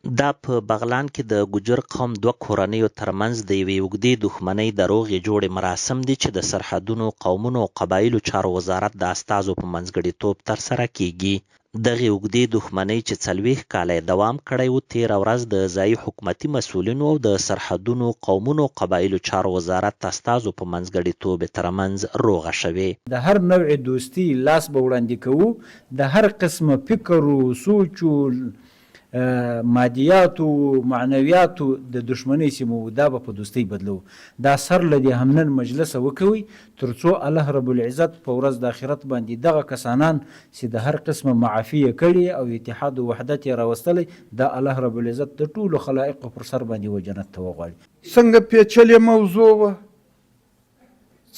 دا په بغلان کې د ګوجر قوم دوه کورنیو ترمنځ د یوې اوږدې دښمنۍ د روغې جوړې مراسم دي چې د سرحدونو، قومونو او قبایلو چارو وزارت د استازو په منځګړیتوب ترسره کیږي. دغې اوږدې دښمنۍ چې 40 کاله یې دوام کړی و، تېره ورځ د ځایي حکومتي مسؤلینو او د سرحدونو، قومونو او قبایلو چارو وزارت استازو په منځګړیتوب یې ترمنځ روغه شوې. د هر نوع دوستي لاس به وړاندې کوو، د هر قسمه فکر و سوچ و مادیاتو معنویاتو د دشمنۍ سیمو دا به په دوستۍ بدلو. دا سر له دې هم نن مجلس وکوي تر څو الله رب العزت په ورځ د آخرت باندې دغه کسانان چې د هر قسمه معافي یې کړي او اتحاد او وحدت یې راوستلی، دا الله رب العزت د ټولو خلایقو پر سر باندې و جنت ته وغواړي. څنګه پیچلې موضوع وه،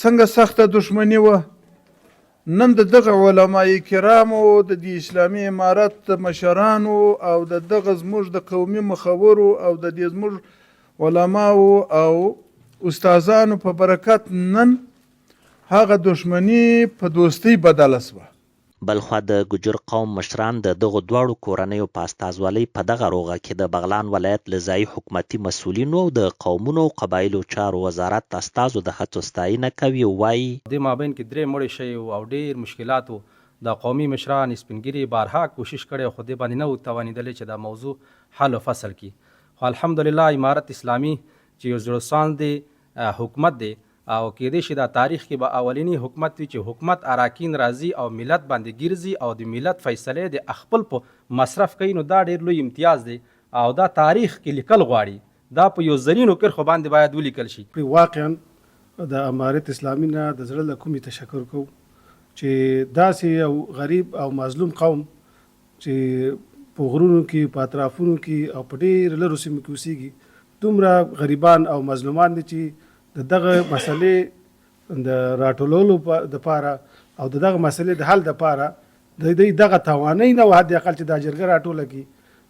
څنګه سخته دښمني وه، نن د دغه علماء کرامو د اسلامي امارت مشرانو او د دغه زموږ د قومي مخورو او د دې زموږ علماو او استادانو په برکت نن هغه دښمني په دوستۍ بدله شوه. بلخوا د ګوجر قوم مشران د دغو دواړو کورنیو په استازولۍ په دغه روغه کې د بغلان ولایت له ځایي حکومتي مسؤلینو او د قومونو او قبایلو چارو وزارت استازو د هڅو ستاینه کوي او وایي د مابین کې 3 مړي شوي او ډېر مشکلاتو د قومي مشران سپینګیري بارها کوشش کړی خو دې باندې نه توانېدلی چې دا موضوع حل و فصل کړي. خو الحمدلله امارت اسلامي چې یو زړهسواندې حکومت دی او کېدای شي دا تاریخ کې به اولینی حکومت وي چې حکومت اراکین راځي او ملت باندې ګرځي او د ملت فیصله د خپل په مصرف کوي، نو دا ډېر لوی امتیاز دی او دا تاریخ کې لیکل غواړي. دا په یو زرینو کرښو باندې باید ولیکل شي. واقعا د امارت اسلامي نه د زړه له کومې تشکر کوو چې داسې یو غریب او مظلوم قوم چې په غرونو کې، په اطرافونو کې او په ډېر لرو سیمو کې اوسېږي، دومره غریبان او مظلومان دي چې د دغه مسلې د راټولولو دپاره او د دغه مسلې د حل دپاره د دوی دغه توانۍ نه وه حد اقل چې دا جرګه راټوله کړي.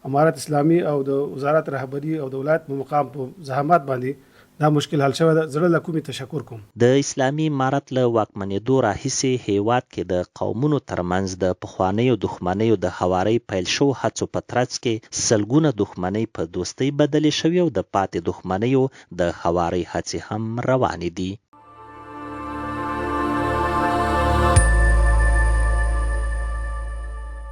امارت اسلامي او د وزارت رهبري او د ولایت په مقام په زحمت باندې دا مشکل حل شوی ده. زړه له کومې تشکر کوم. د اسلامي امارت له واکمنېدو راهیسې هیواد کې د قومونو ترمنځ د پخوانیو دښمنیو د هوارۍ پیل شو هڅو په ترڅ کې سلګونه دښمنۍ په دوستۍ بدلې شوې او د پاتې دښمنیو د هوارۍ هڅې هم روانې دي.